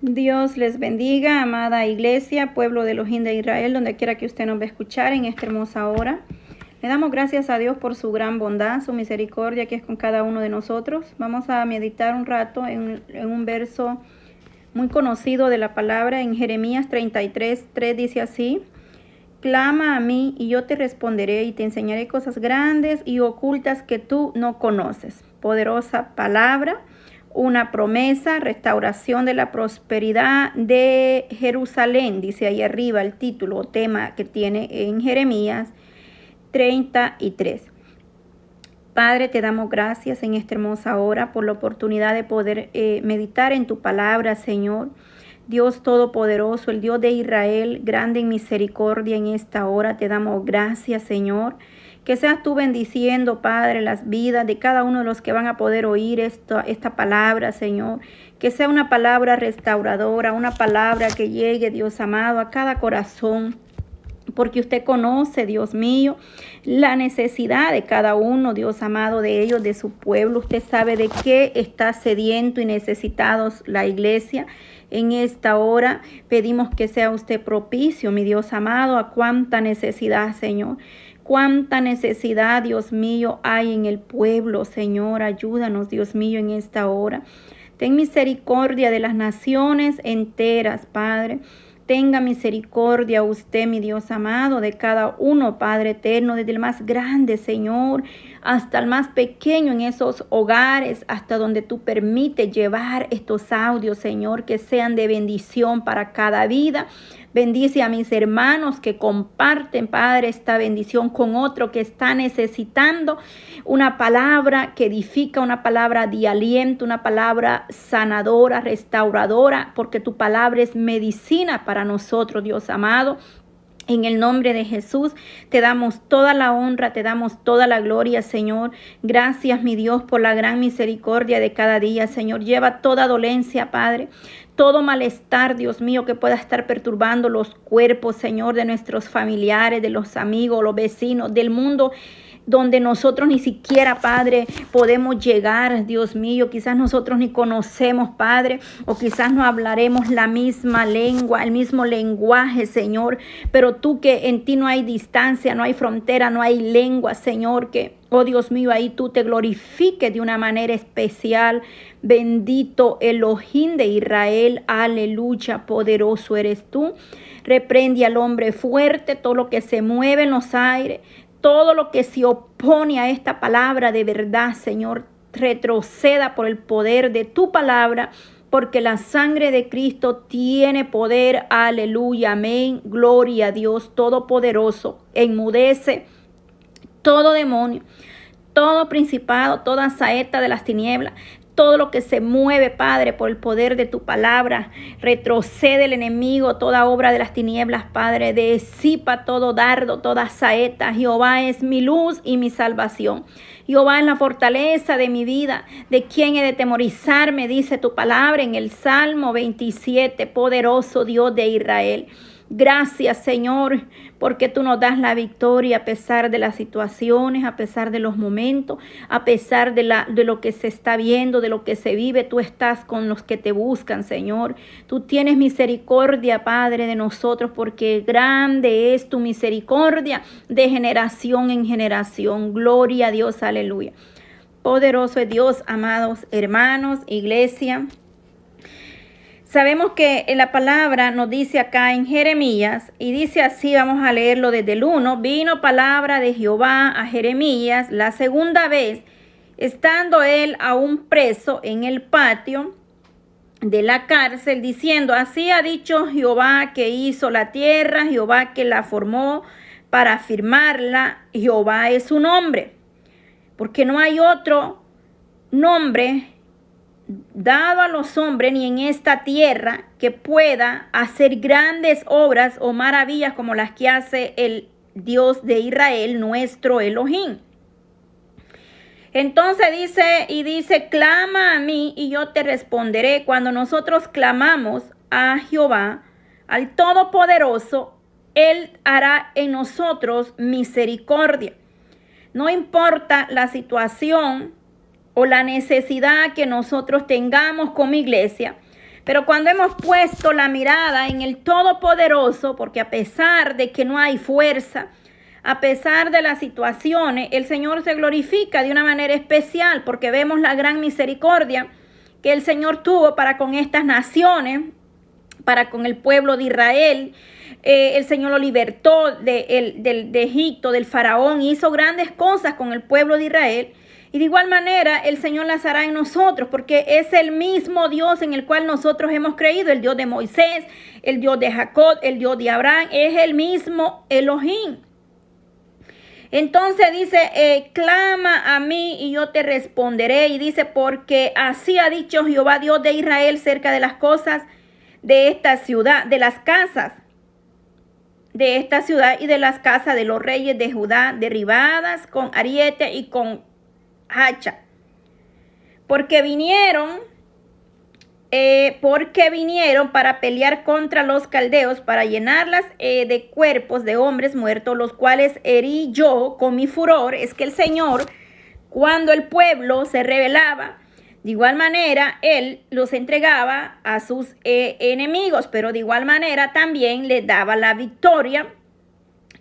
Dios les bendiga, amada iglesia, pueblo de Elohim de Israel, donde quiera que usted nos va a escuchar en esta hermosa hora. Le damos gracias a Dios por su gran bondad, su misericordia que es con cada uno de nosotros. Vamos a meditar un rato en un verso muy conocido de la palabra, en Jeremías 33:3 dice así: clama a mí y yo te responderé y te enseñaré cosas grandes y ocultas que tú no conoces. Poderosa palabra. Una promesa, restauración de la prosperidad de Jerusalén, dice ahí arriba el título o tema que tiene en Jeremías 33. Padre, te damos gracias en esta hermosa hora por la oportunidad de poder meditar en tu palabra, Señor. Dios Todopoderoso, el Dios de Israel, grande en misericordia en esta hora, te damos gracias, Señor. Que seas tú bendiciendo, Padre, las vidas de cada uno de los que van a poder oír esta palabra, Señor. Que sea una palabra restauradora, una palabra que llegue, Dios amado, a cada corazón. Porque usted conoce, Dios mío, la necesidad de cada uno, Dios amado, de ellos, de su pueblo. Usted sabe de qué está sediento y necesitados la iglesia. En esta hora pedimos que sea usted propicio, mi Dios amado, a cuánta necesidad, Señor. Cuánta necesidad, Dios mío, hay en el pueblo, Señor. Ayúdanos, Dios mío, en esta hora. Ten misericordia de las naciones enteras, Padre. Tenga misericordia usted, mi Dios amado, de cada uno, Padre eterno, desde el más grande, Señor, hasta el más pequeño en esos hogares, hasta donde tú permites llevar estos audios, Señor, que sean de bendición para cada vida. Bendice a mis hermanos que comparten, Padre, esta bendición con otro que está necesitando una palabra que edifica, una palabra de aliento, una palabra sanadora, restauradora, porque tu palabra es medicina para nosotros, Dios amado. En el nombre de Jesús te damos toda la honra, te damos toda la gloria, Señor. Gracias, mi Dios, por la gran misericordia de cada día, Señor. Lleva toda dolencia, Padre, todo malestar, Dios mío, que pueda estar perturbando los cuerpos, Señor, de nuestros familiares, de los amigos, los vecinos, del mundo donde nosotros ni siquiera, Padre, podemos llegar, Dios mío. Quizás nosotros ni conocemos, Padre, o quizás no hablaremos la misma lengua, el mismo lenguaje, Señor. Pero tú, que en ti no hay distancia, no hay frontera, no hay lengua, Señor, que, oh Dios mío, ahí tú te glorifiques de una manera especial. Bendito Elohim de Israel, aleluya, poderoso eres tú. Reprende al hombre fuerte, todo lo que se mueve en los aires, todo lo que se opone a esta palabra de verdad, Señor, retroceda por el poder de tu palabra, porque la sangre de Cristo tiene poder. Aleluya, amén. Gloria a Dios Todopoderoso. Enmudece todo demonio, todo principado, toda saeta de las tinieblas. Todo lo que se mueve, Padre, por el poder de tu palabra, retrocede el enemigo, toda obra de las tinieblas, Padre, disipa todo dardo, toda saeta. Jehová es mi luz y mi salvación. Jehová es la fortaleza de mi vida. ¿De quién he de temorizarme? Dice tu palabra en el Salmo 27, poderoso Dios de Israel. Gracias, Señor, porque tú nos das la victoria a pesar de las situaciones, a pesar de los momentos, a pesar de lo que se está viendo, de lo que se vive. Tú estás con los que te buscan, Señor. Tú tienes misericordia, Padre, de nosotros, porque grande es tu misericordia de generación en generación. Gloria a Dios, aleluya. Poderoso es Dios, amados hermanos, iglesia. Sabemos que la palabra nos dice acá en Jeremías, y dice así, vamos a leerlo desde el 1. Vino palabra de Jehová a Jeremías la segunda vez, estando él aún preso en el patio de la cárcel, diciendo: así ha dicho Jehová que hizo la tierra, Jehová que la formó para afirmarla, Jehová es su nombre, porque no hay otro nombre dado a los hombres ni en esta tierra que pueda hacer grandes obras o maravillas como las que hace el Dios de Israel, nuestro Elohim. Entonces dice, clama a mí y yo te responderé. Cuando nosotros clamamos a Jehová, al Todopoderoso, Él hará en nosotros misericordia. No importa la situación o la necesidad que nosotros tengamos como iglesia, Pero cuando hemos puesto la mirada en el Todopoderoso, porque a pesar de que no hay fuerza, a pesar de las situaciones, el Señor se glorifica de una manera especial, porque vemos la gran misericordia que el Señor tuvo para con estas naciones, para con el pueblo de Israel. El Señor lo libertó de Egipto, del faraón, y hizo grandes cosas con el pueblo de Israel. Y de igual manera el Señor las hará en nosotros, porque es el mismo Dios en el cual nosotros hemos creído, el Dios de Moisés, el Dios de Jacob, el Dios de Abraham, es el mismo Elohim. Entonces dice, clama a mí y yo te responderé. Y dice, porque así ha dicho Jehová Dios de Israel cerca de las cosas de esta ciudad, de las casas de esta ciudad y de las casas de los reyes de Judá, derribadas con ariete y con hacha. Porque vinieron para pelear contra los caldeos, para llenarlas de cuerpos de hombres muertos, los cuales herí yo con mi furor. Es que el Señor, cuando el pueblo se rebelaba, de igual manera Él los entregaba a sus enemigos, pero de igual manera también les daba la victoria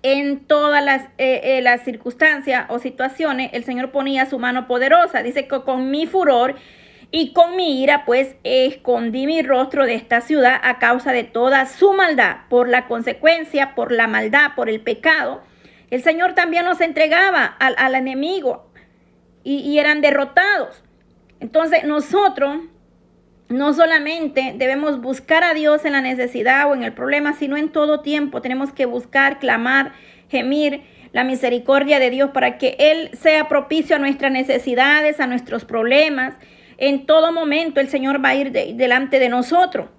en todas las circunstancias o situaciones. El Señor ponía su mano poderosa. Dice que con mi furor y con mi ira, pues escondí mi rostro de esta ciudad a causa de toda su maldad, por la consecuencia, por la maldad, por el pecado. El Señor también los entregaba al enemigo y eran derrotados. Entonces nosotros no solamente debemos buscar a Dios en la necesidad o en el problema, sino en todo tiempo tenemos que buscar, clamar, gemir la misericordia de Dios para que Él sea propicio a nuestras necesidades, a nuestros problemas. En todo momento el Señor va a ir delante de nosotros.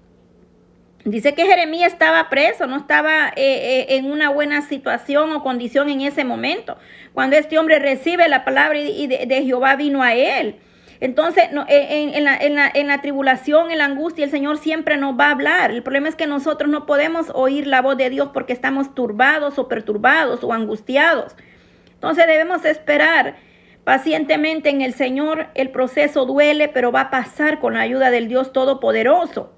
Dice que Jeremías estaba preso, no estaba en una buena situación o condición en ese momento. Cuando este hombre recibe la palabra y de Jehová vino a él. Entonces, en la tribulación, en la angustia, el Señor siempre nos va a hablar. El problema es que nosotros no podemos oír la voz de Dios porque estamos turbados o perturbados o angustiados. Entonces debemos esperar pacientemente en el Señor. El proceso duele, pero va a pasar con la ayuda del Dios Todopoderoso.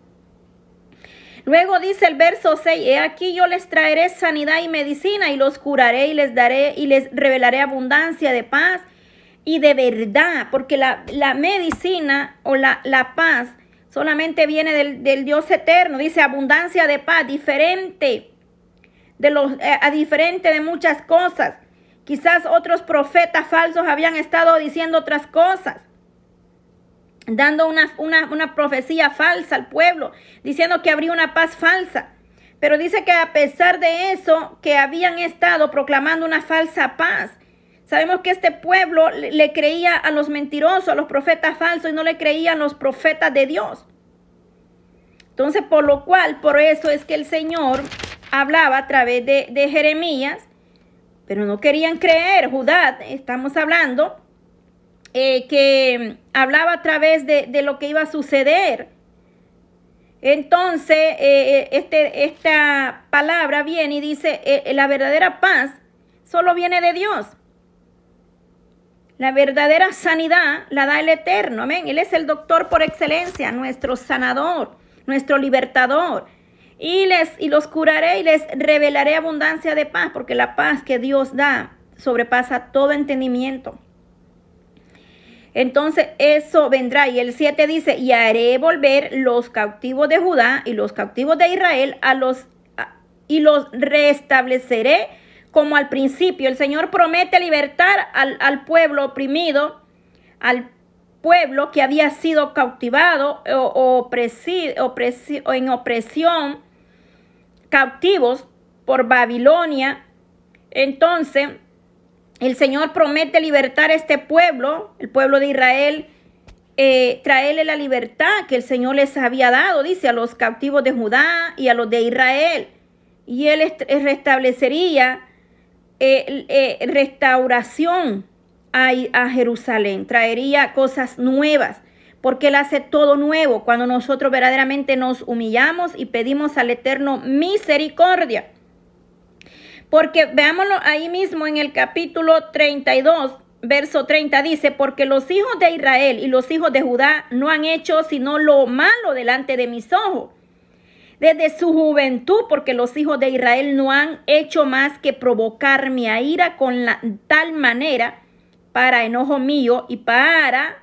Luego dice el verso 6, he aquí yo les traeré sanidad y medicina y los curaré y les daré y les revelaré abundancia de paz y de verdad, porque la medicina o la paz solamente viene del Dios eterno. Dice abundancia de paz, diferente de muchas cosas. Quizás otros profetas falsos habían estado diciendo otras cosas, dando una profecía falsa al pueblo, diciendo que habría una paz falsa. Pero dice que a pesar de eso, que habían estado proclamando una falsa paz. Sabemos que este pueblo le creía a los mentirosos, a los profetas falsos, y no le creían a los profetas de Dios. Entonces, por eso es que el Señor hablaba a través de Jeremías, pero no querían creer. Judá, estamos hablando, que hablaba a través de lo que iba a suceder. Entonces, esta palabra viene y dice, la verdadera paz solo viene de Dios. La verdadera sanidad la da el Eterno, amén. Él es el doctor por excelencia, nuestro sanador, nuestro libertador. Y los curaré y les revelaré abundancia de paz, porque la paz que Dios da sobrepasa todo entendimiento. Entonces eso vendrá. Y el 7 dice, y haré volver los cautivos de Judá y los cautivos de Israel y los restableceré como al principio. El Señor promete libertar al pueblo oprimido, al pueblo que había sido cautivado o en opresión, cautivos por Babilonia. Entonces, el Señor promete libertar a este pueblo, el pueblo de Israel, traerle la libertad que el Señor les había dado, dice, a los cautivos de Judá y a los de Israel. Y Él restablecería restauración a Jerusalén, traería cosas nuevas, porque Él hace todo nuevo cuando nosotros verdaderamente nos humillamos y pedimos al Eterno misericordia. Porque veámoslo ahí mismo en el capítulo 32 verso 30 dice, porque los hijos de Israel y los hijos de Judá no han hecho sino lo malo delante de mis ojos. Desde su juventud, porque los hijos de Israel no han hecho más que provocar mi ira con tal manera para enojo mío y para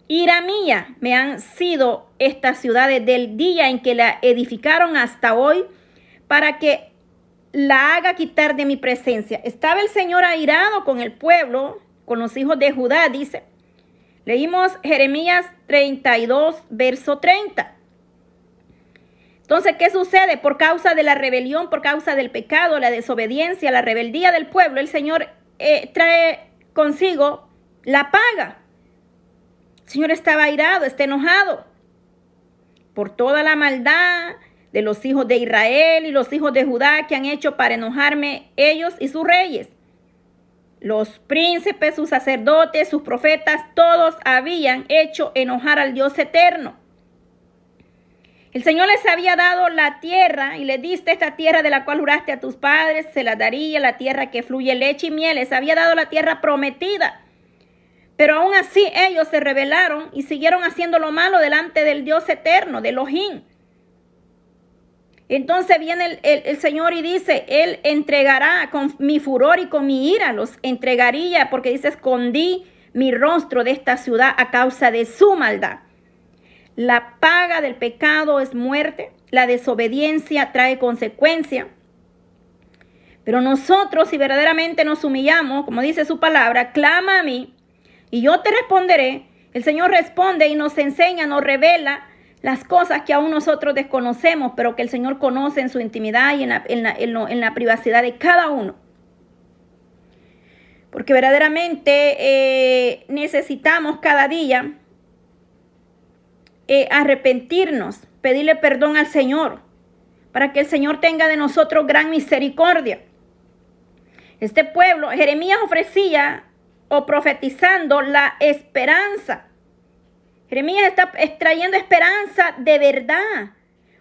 ira mía. Me han sido estas ciudades del día en que la edificaron hasta hoy para que la haga quitar de mi presencia. Estaba el Señor airado con el pueblo, con los hijos de Judá, dice. Leímos Jeremías 32, verso 30. Entonces, ¿qué sucede? Por causa de la rebelión, por causa del pecado, la desobediencia, la rebeldía del pueblo, el Señor trae consigo la paga. El Señor estaba airado, está enojado por toda la maldad de los hijos de Israel y los hijos de Judá que han hecho para enojarme ellos y sus reyes. Los príncipes, sus sacerdotes, sus profetas, todos habían hecho enojar al Dios eterno. El Señor les había dado la tierra y les diste esta tierra de la cual juraste a tus padres, se la daría, la tierra que fluye leche y miel. Les había dado la tierra prometida. Pero aún así ellos se rebelaron y siguieron haciendo lo malo delante del Dios eterno, de Elohim. Entonces viene el Señor y dice, Él entregará con mi furor y con mi ira, los entregaría, porque dice, escondí mi rostro de esta ciudad a causa de su maldad. La paga del pecado es muerte, la desobediencia trae consecuencia. Pero nosotros, si verdaderamente nos humillamos, como dice su palabra, clama a mí y yo te responderé. El Señor responde y nos enseña, nos revela las cosas que aún nosotros desconocemos, pero que el Señor conoce en su intimidad y en la privacidad de cada uno. Porque verdaderamente necesitamos cada día arrepentirnos, pedirle perdón al Señor, para que el Señor tenga de nosotros gran misericordia. Este pueblo, Jeremías ofrecía o profetizando la esperanza. Jeremías está trayendo esperanza de verdad,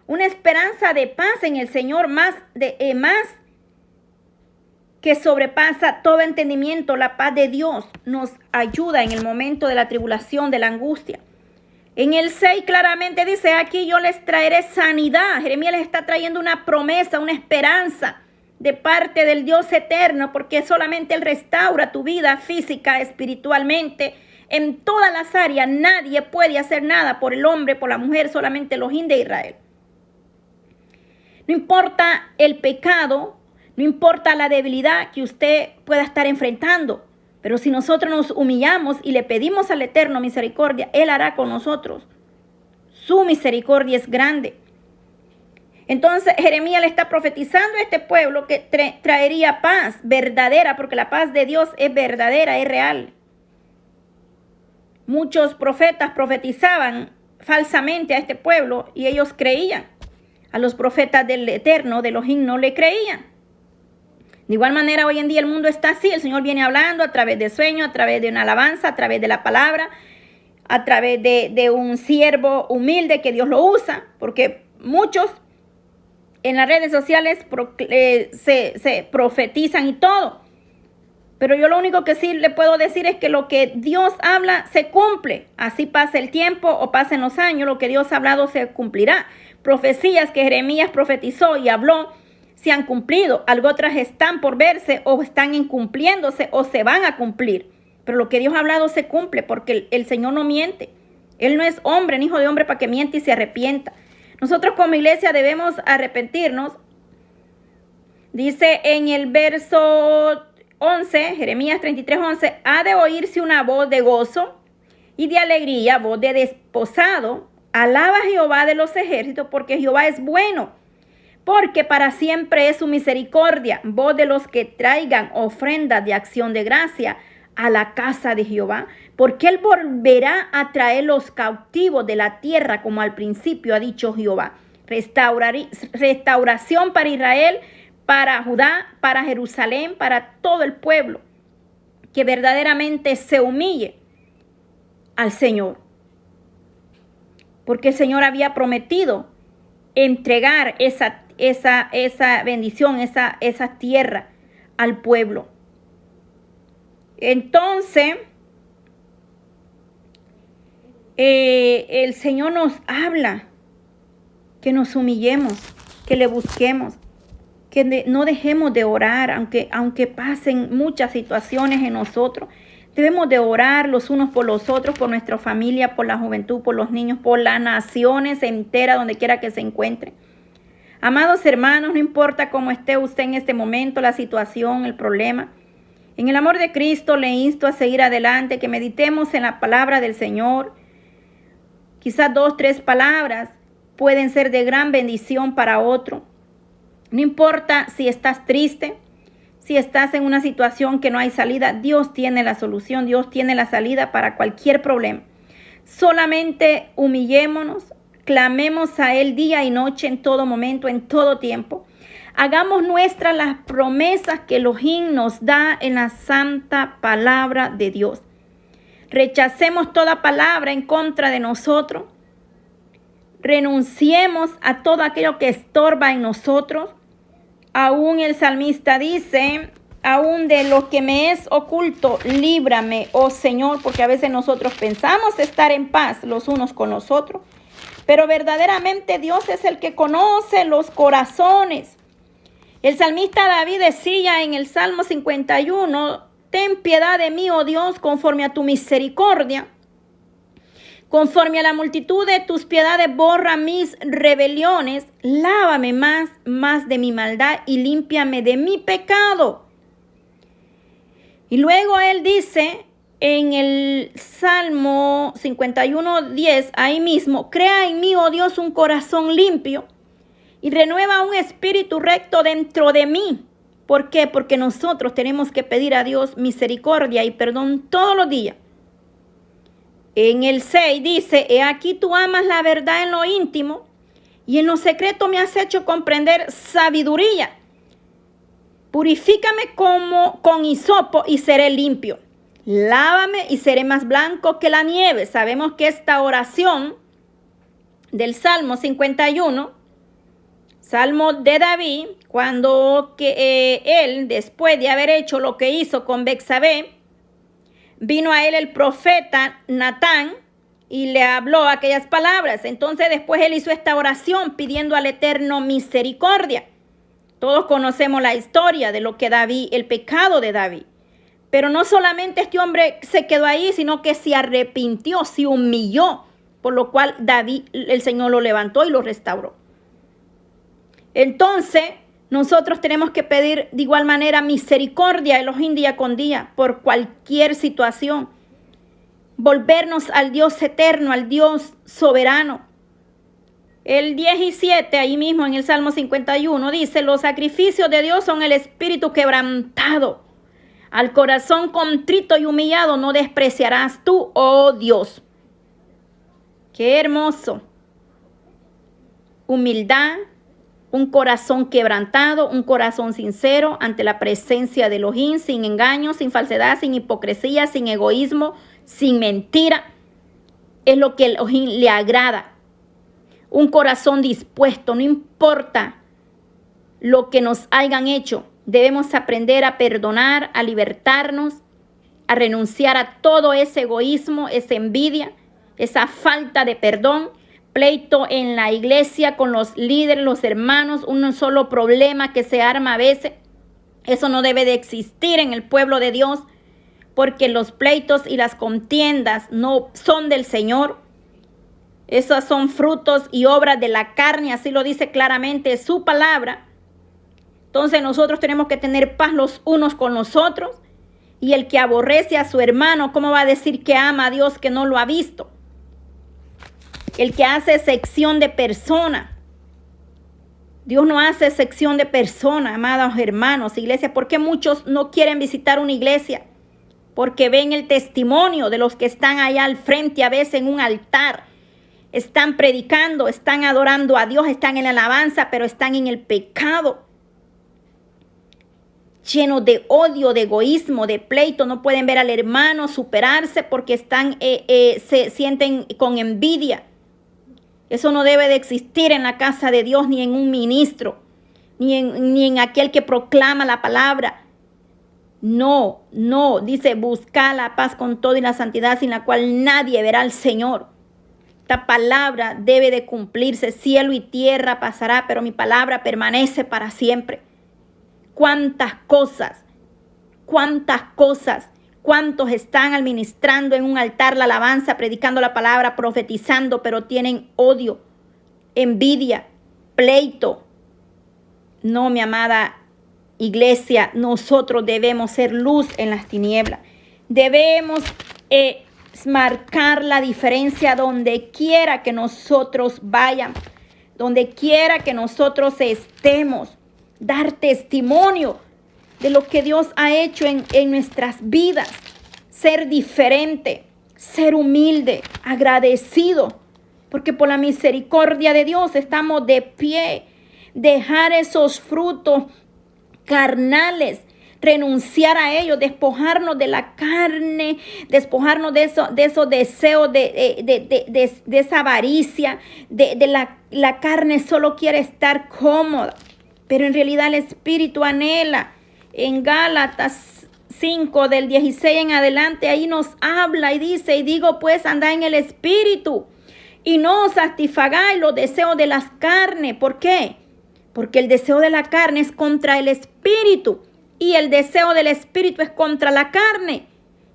una esperanza de paz en el Señor, más que sobrepasa todo entendimiento. La paz de Dios nos ayuda en el momento de la tribulación, de la angustia. En el 6 claramente dice, aquí yo les traeré sanidad. Jeremías les está trayendo una promesa, una esperanza de parte del Dios eterno, porque solamente Él restaura tu vida física, espiritualmente, en todas las áreas. Nadie puede hacer nada por el hombre, por la mujer, solamente los hijos de Israel. No importa el pecado, no importa la debilidad que usted pueda estar enfrentando, pero si nosotros nos humillamos y le pedimos al Eterno misericordia, Él hará con nosotros. Su misericordia es grande. Entonces Jeremías le está profetizando a este pueblo que traería paz verdadera, porque la paz de Dios es verdadera, es real. Muchos profetas profetizaban falsamente a este pueblo y ellos creían. A los profetas del Eterno, de Elohim, no le creían. De igual manera, hoy en día el mundo está así. El Señor viene hablando a través de sueños, a través de una alabanza, a través de la palabra, a través de un siervo humilde que Dios lo usa, porque muchos en las redes sociales se profetizan y todo. Pero yo lo único que sí le puedo decir es que lo que Dios habla se cumple. Así pase el tiempo o pasen los años, lo que Dios ha hablado se cumplirá. Profecías que Jeremías profetizó y habló se han cumplido. Algo otras están por verse o están incumpliéndose o se van a cumplir. Pero lo que Dios ha hablado se cumple, porque el Señor no miente. Él no es hombre, ni hijo de hombre para que miente y se arrepienta. Nosotros como iglesia debemos arrepentirnos. Dice en el verso 11, Jeremías 33:11, ha de oírse una voz de gozo y de alegría, voz de desposado. Alaba a Jehová de los ejércitos, porque Jehová es bueno, porque para siempre es su misericordia. Voz de los que traigan ofrendas de acción de gracia a la casa de Jehová, porque Él volverá a traer los cautivos de la tierra, como al principio ha dicho Jehová. Restauración para Israel, para Judá, para Jerusalén, para todo el pueblo, que verdaderamente se humille al Señor. Porque el Señor había prometido entregar esa bendición, esa tierra al pueblo. Entonces, el Señor nos habla que nos humillemos, que le busquemos, que no dejemos de orar, aunque pasen muchas situaciones en nosotros. Debemos de orar los unos por los otros, por nuestra familia, por la juventud, por los niños, por las naciones enteras, donde quiera que se encuentren. Amados hermanos, no importa cómo esté usted en este momento, la situación, el problema. En el amor de Cristo le insto a seguir adelante, que meditemos en la palabra del Señor. Quizás 2, 3 palabras pueden ser de gran bendición para otro. No importa si estás triste, si estás en una situación que no hay salida, Dios tiene la solución, Dios tiene la salida para cualquier problema. Solamente humillémonos, clamemos a Él día y noche, en todo momento, en todo tiempo. Hagamos nuestras las promesas que Elohim nos da en la santa palabra de Dios. Rechacemos toda palabra en contra de nosotros. Renunciemos a todo aquello que estorba en nosotros. Aún el salmista dice, aún de lo que me es oculto, líbrame, oh Señor, porque a veces nosotros pensamos estar en paz los unos con los otros, pero verdaderamente Dios es el que conoce los corazones. El salmista David decía en el Salmo 51, ten piedad de mí, oh Dios, conforme a tu misericordia. Conforme a la multitud de tus piedades, borra mis rebeliones. Lávame más de mi maldad y límpiame de mi pecado. Y luego él dice en el Salmo 51:10, ahí mismo, crea en mí, oh Dios, un corazón limpio y renueva un espíritu recto dentro de mí. ¿Por qué? Porque nosotros tenemos que pedir a Dios misericordia y perdón todos los días. En el 6 dice, he aquí tú amas la verdad en lo íntimo y en lo secreto me has hecho comprender sabiduría. Purifícame como con hisopo y seré limpio. Lávame y seré más blanco que la nieve. Sabemos que esta oración del Salmo 51, Salmo de David, cuando él, después de haber hecho lo que hizo con Betsabé, vino a él el profeta Natán y le habló aquellas palabras. Entonces después él hizo esta oración pidiendo al Eterno misericordia. Todos conocemos la historia de lo que David, el pecado de David. Pero no solamente este hombre se quedó ahí, sino que se arrepintió, se humilló, por lo cual David, el Señor lo levantó y lo restauró. Entonces, nosotros tenemos que pedir de igual manera misericordia a Elohim día con día por cualquier situación. Volvernos al Dios eterno, al Dios soberano. El 17, ahí mismo en el Salmo 51, dice, los sacrificios de Dios son el espíritu quebrantado. Al corazón contrito y humillado no despreciarás tú, oh Dios. Qué hermoso. Humildad. Un corazón quebrantado, un corazón sincero ante la presencia de Elohim, sin engaño, sin falsedad, sin hipocresía, sin egoísmo, sin mentira. Es lo que Elohim le agrada. Un corazón dispuesto, no importa lo que nos hayan hecho. Debemos aprender a perdonar, a libertarnos, a renunciar a todo ese egoísmo, esa envidia, esa falta de perdón. Pleito en la iglesia con los líderes, los hermanos, un solo problema que se arma a veces. Eso no debe de existir en el pueblo de Dios, porque los pleitos y las contiendas no son del Señor. Esos son frutos y obras de la carne, así lo dice claramente su palabra. Entonces nosotros tenemos que tener paz los unos con los otros. Y el que aborrece a su hermano, ¿cómo va a decir que ama a Dios que no lo ha visto? El que hace sección de persona. Dios no hace sección de persona, amados hermanos, iglesia. ¿Por qué muchos no quieren visitar una iglesia? Porque ven el testimonio de los que están allá al frente, a veces en un altar. Están predicando, están adorando a Dios, están en la alabanza, pero están en el pecado. Llenos de odio, de egoísmo, de pleito. No pueden ver al hermano superarse porque se sienten con envidia. Eso no debe de existir en la casa de Dios, ni en un ministro, ni en aquel que proclama la palabra. No, no, dice, busca la paz con todo y la santidad sin la cual nadie verá al Señor. Esta palabra debe de cumplirse. Cielo y tierra pasará, pero mi palabra permanece para siempre. ¿Cuántas cosas? ¿Cuántas cosas? ¿Cuántos están administrando en un altar la alabanza, predicando la palabra, profetizando, pero tienen odio, envidia, pleito? No, mi amada iglesia, nosotros debemos ser luz en las tinieblas. Debemos marcar la diferencia donde quiera que nosotros vayamos, donde quiera que nosotros estemos. Dar testimonio de lo que Dios ha hecho en nuestras vidas. Ser diferente, ser humilde, agradecido, porque por la misericordia de Dios estamos de pie. Dejar esos frutos carnales, renunciar a ellos, despojarnos de la carne, despojarnos de esos deseos, de esa avaricia, la carne solo quiere estar cómoda, pero en realidad el Espíritu anhela. En Gálatas 5, del 16 en adelante, ahí nos habla y dice, y digo pues, andad en el Espíritu, y no os satisfagáis los deseos de las carnes. ¿Por qué? Porque el deseo de la carne es contra el Espíritu, y el deseo del Espíritu es contra la carne.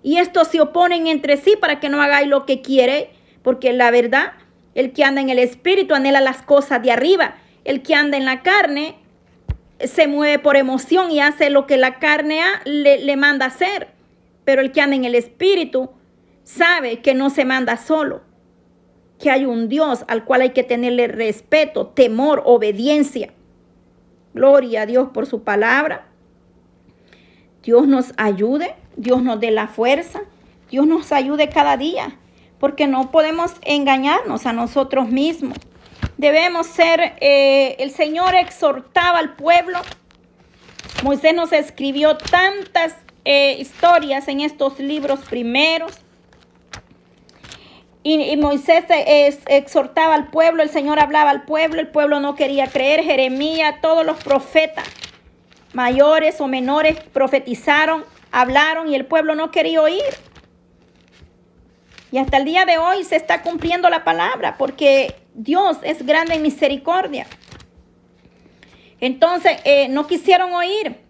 Y estos se oponen entre sí para que no hagáis lo que quiere, porque la verdad, el que anda en el Espíritu anhela las cosas de arriba. El que anda en la carne se mueve por emoción y hace lo que la carne le manda hacer. Pero el que anda en el Espíritu sabe que no se manda solo, que hay un Dios al cual hay que tenerle respeto, temor, obediencia. Gloria a Dios por su palabra. Dios nos ayude, Dios nos dé la fuerza, Dios nos ayude cada día, porque no podemos engañarnos a nosotros mismos. Debemos ser, el Señor exhortaba al pueblo. Moisés nos escribió tantas historias en estos libros primeros. Y Moisés exhortaba al pueblo, el Señor hablaba al pueblo, el pueblo no quería creer. Jeremías, todos los profetas, mayores o menores, profetizaron, hablaron y el pueblo no quería oír. Y hasta el día de hoy se está cumpliendo la palabra, porque Dios es grande en misericordia. Entonces, no quisieron oír.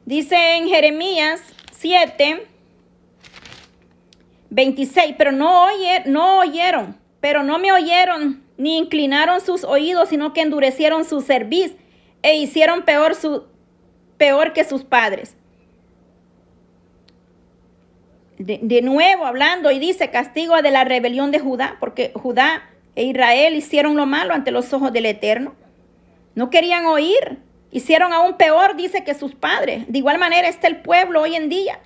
Dice en Jeremías 7, 26, pero no oyeron, pero no me oyeron, ni inclinaron sus oídos, sino que endurecieron su cerviz e hicieron peor que sus padres. De nuevo hablando, y dice, castigo de la rebelión de Judá, porque Judá e Israel hicieron lo malo ante los ojos del Eterno. No querían oír, hicieron aún peor, dice, que sus padres. De igual manera está el pueblo hoy en día.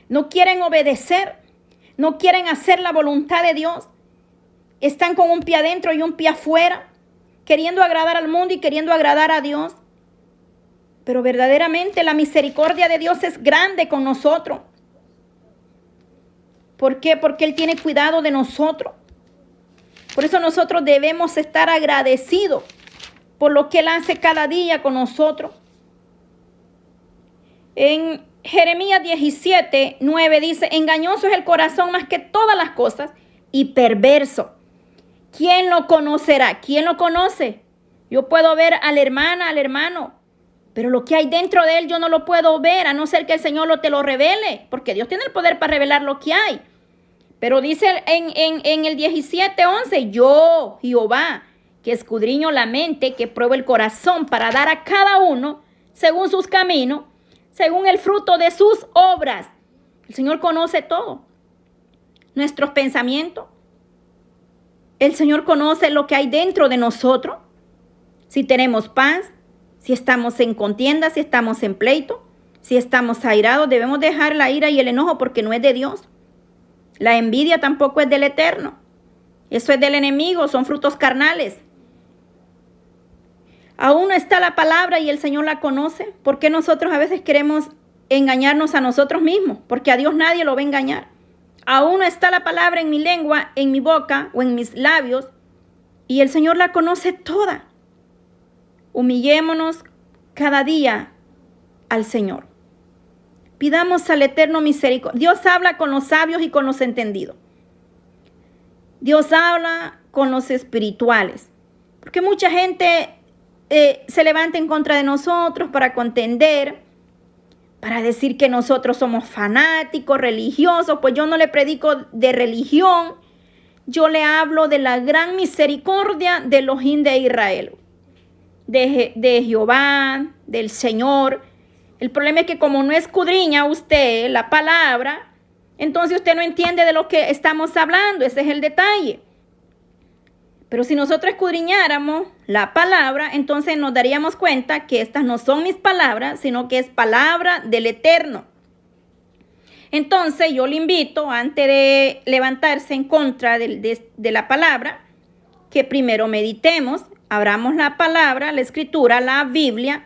No quieren obedecer, no quieren hacer la voluntad de Dios. Están con un pie adentro y un pie afuera, queriendo agradar al mundo y queriendo agradar a Dios. Pero verdaderamente la misericordia de Dios es grande con nosotros. ¿Por qué? Porque Él tiene cuidado de nosotros. Por eso nosotros debemos estar agradecidos por lo que Él hace cada día con nosotros. En Jeremías 17, 9 dice, engañoso es el corazón más que todas las cosas y perverso. ¿Quién lo conocerá? ¿Quién lo conoce? Yo puedo ver a la hermana, al hermano, pero lo que hay dentro de él yo no lo puedo ver, a no ser que el Señor te lo revele, porque Dios tiene el poder para revelar lo que hay. Pero dice en el 17:11, yo, Jehová, que escudriño la mente, que pruebo el corazón para dar a cada uno según sus caminos, según el fruto de sus obras. El Señor conoce todo, nuestros pensamientos. El Señor conoce lo que hay dentro de nosotros, si tenemos paz, si estamos en contienda, si estamos en pleito, si estamos airados. Debemos dejar la ira y el enojo porque no es de Dios. La envidia tampoco es del Eterno. Eso es del enemigo, son frutos carnales. Aún no está la palabra y el Señor la conoce. ¿Por qué nosotros a veces queremos engañarnos a nosotros mismos? Porque a Dios nadie lo va a engañar. Aún no está la palabra en mi lengua, en mi boca o en mis labios, y el Señor la conoce toda. Humillémonos cada día al Señor. Pidamos al Eterno misericordia. Dios habla con los sabios y con los entendidos. Dios habla con los espirituales. Porque mucha gente se levanta en contra de nosotros para contender, para decir que nosotros somos fanáticos, religiosos. Pues yo no le predico de religión, yo le hablo de la gran misericordia de Elohim de Israel, de Jehová, del Señor. El problema es que como no escudriña usted la palabra, entonces usted no entiende de lo que estamos hablando. Ese es el detalle. Pero si nosotros escudriñáramos la palabra, entonces nos daríamos cuenta que estas no son mis palabras, sino que es palabra del Eterno. Entonces yo le invito, antes de levantarse en contra de la palabra, que primero meditemos, abramos la palabra, la escritura, la Biblia,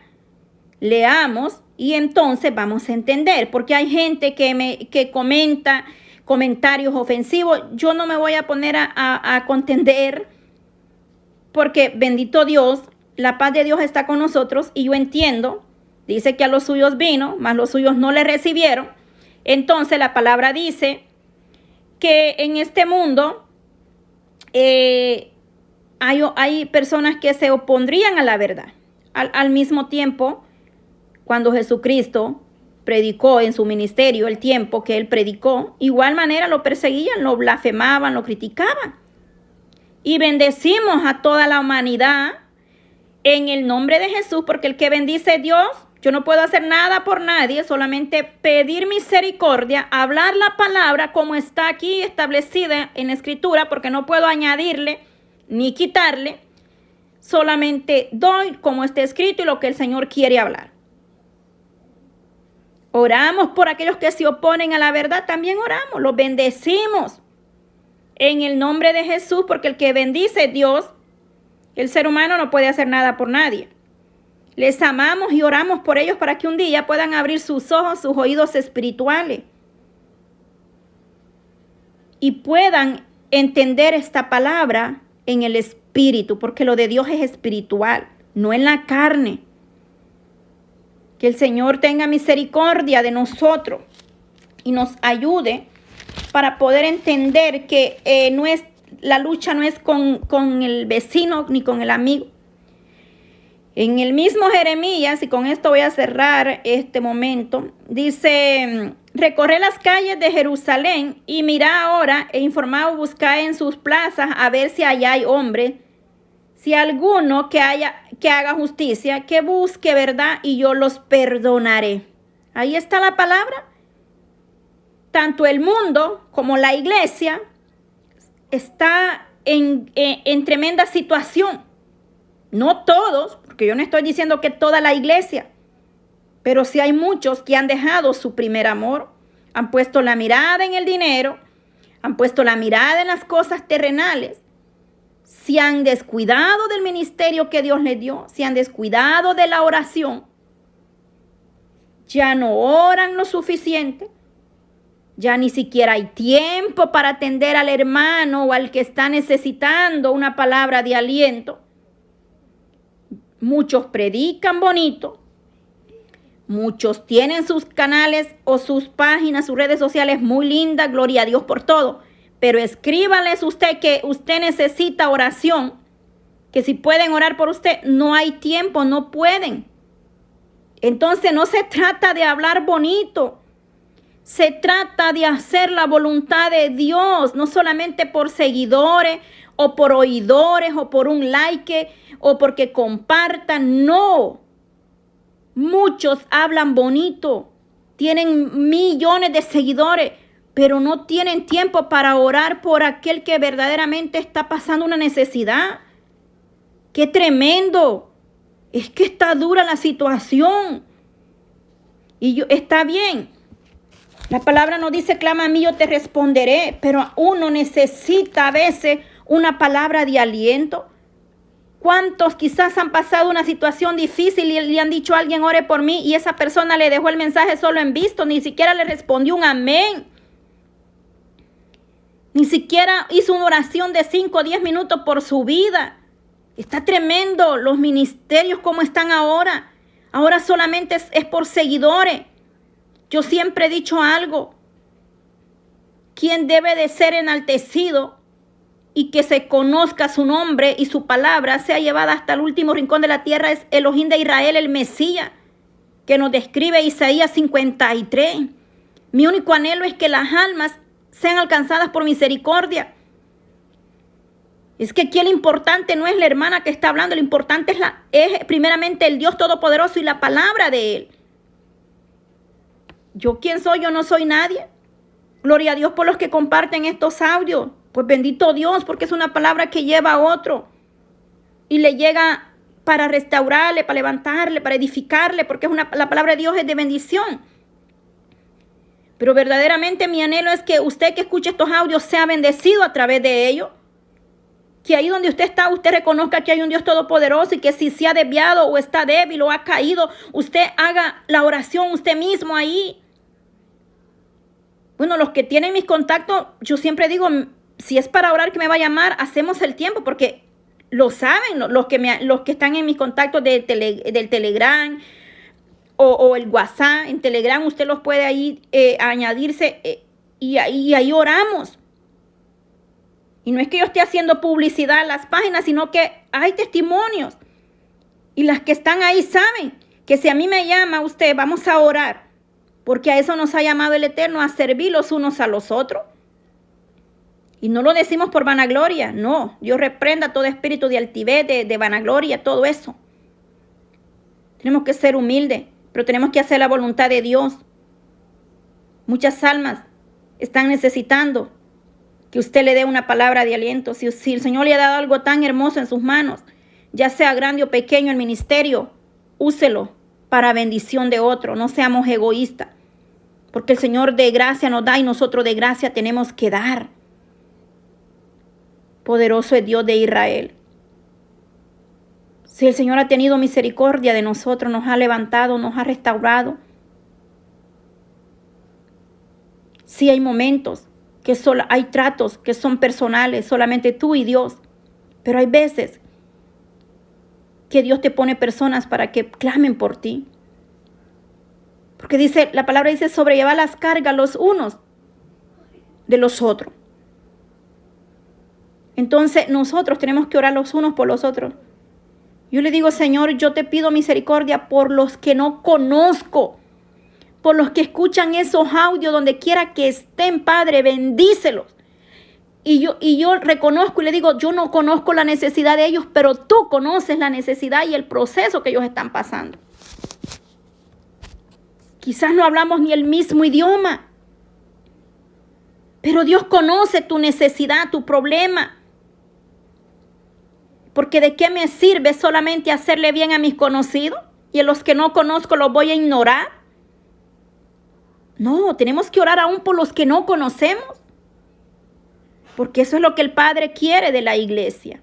leamos y entonces vamos a entender. Porque hay gente que comenta comentarios ofensivos. Yo no me voy a poner a contender, porque bendito Dios, la paz de Dios está con nosotros y yo entiendo. Dice que a los suyos vino, mas los suyos no le recibieron. Entonces la palabra dice que en este mundo hay personas que se opondrían a la verdad. Al mismo tiempo, cuando Jesucristo predicó en su ministerio, el tiempo que él predicó, igual manera lo perseguían, lo blasfemaban, lo criticaban. Y bendecimos a toda la humanidad en el nombre de Jesús, porque el que bendice a Dios, yo no puedo hacer nada por nadie, solamente pedir misericordia, hablar la palabra como está aquí establecida en la Escritura, porque no puedo añadirle ni quitarle, solamente doy como está escrito y lo que el Señor quiere hablar. Oramos por aquellos que se oponen a la verdad, también oramos, los bendecimos en el nombre de Jesús, porque el que bendice es Dios. El ser humano no puede hacer nada por nadie. Les amamos y oramos por ellos para que un día puedan abrir sus ojos, sus oídos espirituales y puedan entender esta palabra en el espíritu, porque lo de Dios es espiritual, no en la carne. Que el Señor tenga misericordia de nosotros y nos ayude para poder entender que la lucha no es con el vecino ni con el amigo. En el mismo Jeremías, y con esto voy a cerrar este momento, dice: recorred las calles de Jerusalén y mirad ahora e informad, buscad en sus plazas a ver si allá hay hombre, si alguno que haga justicia, que busque verdad y yo los perdonaré. Ahí está la palabra. Tanto el mundo como la iglesia está en tremenda situación. No todos, porque yo no estoy diciendo que toda la iglesia, pero sí hay muchos que han dejado su primer amor, han puesto la mirada en el dinero, han puesto la mirada en las cosas terrenales, se han descuidado del ministerio que Dios les dio, se han descuidado de la oración, ya no oran lo suficiente. Ya ni siquiera hay tiempo para atender al hermano o al que está necesitando una palabra de aliento. Muchos predican bonito. Muchos tienen sus canales o sus páginas, sus redes sociales muy lindas. Gloria a Dios por todo. Pero escríbanles usted que usted necesita oración. Que si pueden orar por usted, no hay tiempo, no pueden. Entonces no se trata de hablar bonito. Se trata de hacer la voluntad de Dios, no solamente por seguidores o por oidores o por un like o porque compartan, no. Muchos hablan bonito, tienen millones de seguidores, pero no tienen tiempo para orar por aquel que verdaderamente está pasando una necesidad. ¡Qué tremendo! Es que está dura la situación. Y está bien. La palabra nos dice: clama a mí, yo te responderé. Pero uno necesita a veces una palabra de aliento. ¿Cuántos quizás han pasado una situación difícil y le han dicho a alguien: ore por mí, y esa persona le dejó el mensaje solo en visto, ni siquiera le respondió un amén? Ni siquiera hizo una oración de 5 o 10 minutos por su vida. Está tremendo los ministerios como están ahora. Ahora solamente es por seguidores. Yo siempre he dicho algo. Quien debe de ser enaltecido y que se conozca su nombre y su palabra sea llevada hasta el último rincón de la tierra es Elohim de Israel, el Mesías, que nos describe Isaías 53. Mi único anhelo es que las almas sean alcanzadas por misericordia. Es que aquí lo importante no es la hermana que está hablando, lo importante es primeramente el Dios Todopoderoso y la palabra de Él. ¿Yo quién soy? Yo no soy nadie. Gloria a Dios por los que comparten estos audios. Pues bendito Dios, porque es una palabra que lleva a otro y le llega para restaurarle, para levantarle, para edificarle, porque la palabra de Dios es de bendición. Pero verdaderamente mi anhelo es que usted que escuche estos audios sea bendecido a través de ellos. Que ahí donde usted está, usted reconozca que hay un Dios todopoderoso y que si se ha desviado o está débil o ha caído, usted haga la oración usted mismo ahí. Bueno, los que tienen mis contactos, yo siempre digo, si es para orar que me va a llamar, hacemos el tiempo, porque lo saben los que están en mis contactos del Telegram o el WhatsApp. En Telegram usted los puede ahí añadirse y ahí oramos. Y no es que yo esté haciendo publicidad a las páginas, sino que hay testimonios. Y las que están ahí saben que si a mí me llama usted, vamos a orar. Porque a eso nos ha llamado el Eterno, a servir los unos a los otros. Y no lo decimos por vanagloria, no. Dios reprenda todo espíritu de altivez, de vanagloria, todo eso. Tenemos que ser humildes, pero tenemos que hacer la voluntad de Dios. Muchas almas están necesitando que usted le dé una palabra de aliento. Si el Señor le ha dado algo tan hermoso en sus manos, ya sea grande o pequeño el ministerio, úselo para bendición de otro. No seamos egoístas, porque el Señor de gracia nos da y nosotros de gracia tenemos que dar. Poderoso es Dios de Israel. Si el Señor ha tenido misericordia de nosotros, nos ha levantado, nos ha restaurado. Sí hay momentos que solo hay tratos que son personales, solamente tú y Dios. Pero hay veces que Dios te pone personas para que clamen por ti. Porque la palabra dice sobrellevar las cargas los unos de los otros. Entonces nosotros tenemos que orar los unos por los otros. Yo le digo, Señor, yo te pido misericordia por los que no conozco, por los que escuchan esos audios donde quiera que estén, Padre, bendícelos. Y yo reconozco y le digo, yo no conozco la necesidad de ellos, pero tú conoces la necesidad y el proceso que ellos están pasando. Quizás no hablamos ni el mismo idioma, pero Dios conoce tu necesidad, tu problema. Porque ¿de qué me sirve solamente hacerle bien a mis conocidos? Y a los que no conozco los voy a ignorar. No, tenemos que orar aún por los que no conocemos. Porque eso es lo que el Padre quiere de la iglesia.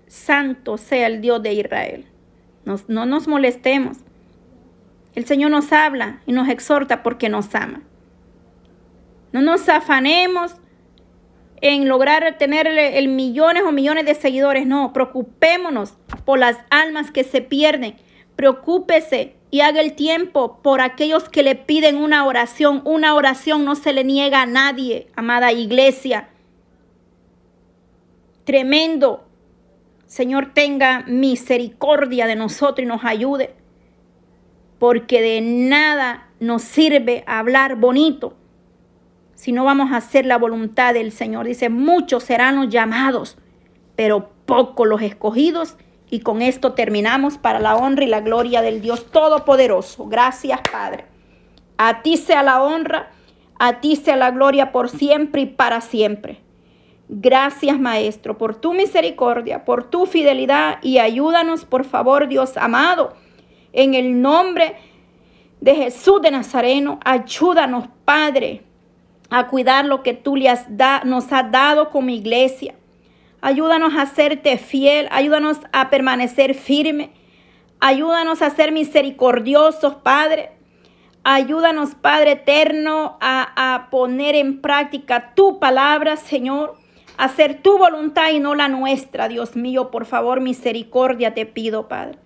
Santo sea el Dios de Israel. No nos molestemos. El Señor nos habla y nos exhorta porque nos ama. No nos afanemos en lograr tener millones o millones de seguidores. No, preocupémonos por las almas que se pierden. Preocúpese y haga el tiempo por aquellos que le piden una oración. Una oración no se le niega a nadie, amada iglesia. Tremendo. Señor, tenga misericordia de nosotros y nos ayude. Porque de nada nos sirve hablar bonito si no vamos a hacer la voluntad del Señor. Dice, muchos serán los llamados, pero pocos los escogidos. Y con esto terminamos para la honra y la gloria del Dios Todopoderoso. Gracias, Padre. A ti sea la honra, a ti sea la gloria por siempre y para siempre. Gracias, Maestro, por tu misericordia, por tu fidelidad y ayúdanos, por favor, Dios amado. En el nombre de Jesús de Nazareno, ayúdanos, Padre, a cuidar lo que tú nos has dado como iglesia. Ayúdanos a serte fiel, ayúdanos a permanecer firme, ayúdanos a ser misericordiosos, Padre. Ayúdanos, Padre eterno, a poner en práctica tu palabra, Señor, a hacer tu voluntad y no la nuestra, Dios mío. Por favor, misericordia te pido, Padre.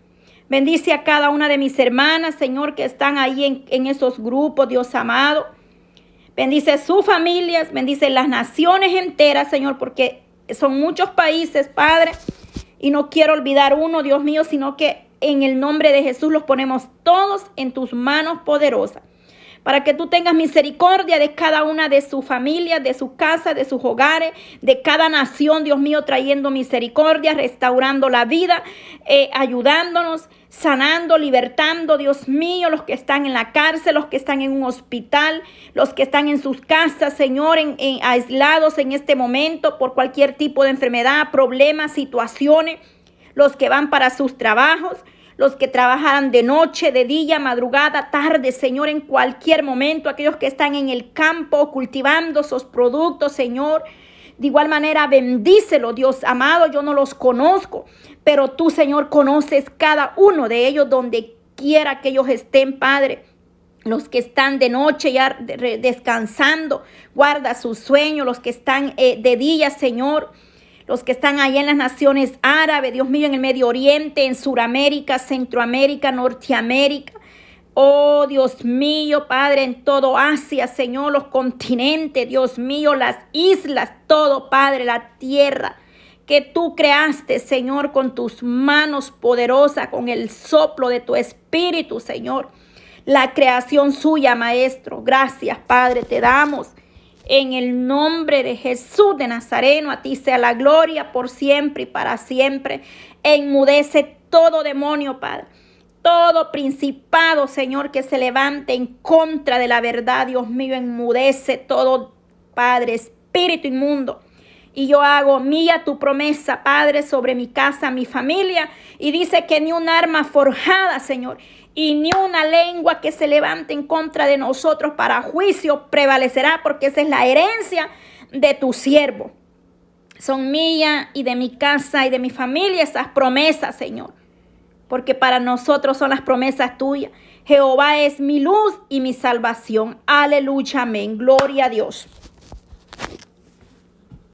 Bendice a cada una de mis hermanas, Señor, que están ahí en esos grupos, Dios amado. Bendice sus familias, bendice las naciones enteras, Señor, porque son muchos países, Padre. Y no quiero olvidar uno, Dios mío, sino que en el nombre de Jesús los ponemos todos en tus manos poderosas. Para que tú tengas misericordia de cada una de sus familias, de sus casas, de sus hogares, de cada nación, Dios mío, trayendo misericordia, restaurando la vida, ayudándonos, sanando, libertando, Dios mío, los que están en la cárcel, los que están en un hospital, los que están en sus casas, Señor, aislados en este momento por cualquier tipo de enfermedad, problemas, situaciones, los que van para sus trabajos, los que trabajan de noche, de día, madrugada, tarde, Señor, en cualquier momento, aquellos que están en el campo cultivando esos productos, Señor. De igual manera, bendícelo, Dios amado, yo no los conozco, pero tú, Señor, conoces cada uno de ellos donde quiera que ellos estén, Padre. Los que están de noche ya descansando, guarda sus sueños, los que están de día, Señor. Los que están allá en las naciones árabes, Dios mío, en el Medio Oriente, en Suramérica, Centroamérica, Norteamérica. Oh, Dios mío, Padre, en todo Asia, Señor, los continentes, Dios mío, las islas, todo, Padre, la tierra que tú creaste, Señor, con tus manos poderosas, con el soplo de tu espíritu, Señor. La creación suya, Maestro. Gracias, Padre, te damos. En el nombre de Jesús de Nazareno, a ti sea la gloria por siempre y para siempre. Enmudece todo demonio, Padre. Todo principado, Señor, que se levante en contra de la verdad, Dios mío, enmudece todo, Padre, espíritu inmundo. Y yo hago mía tu promesa, Padre, sobre mi casa, mi familia. Y dice que ni un arma forjada, Señor, y ni una lengua que se levante en contra de nosotros para juicio prevalecerá, porque esa es la herencia de tu siervo. Son mía y de mi casa y de mi familia esas promesas, Señor, porque para nosotros son las promesas tuyas. Jehová es mi luz y mi salvación. Aleluya, amén. Gloria a Dios.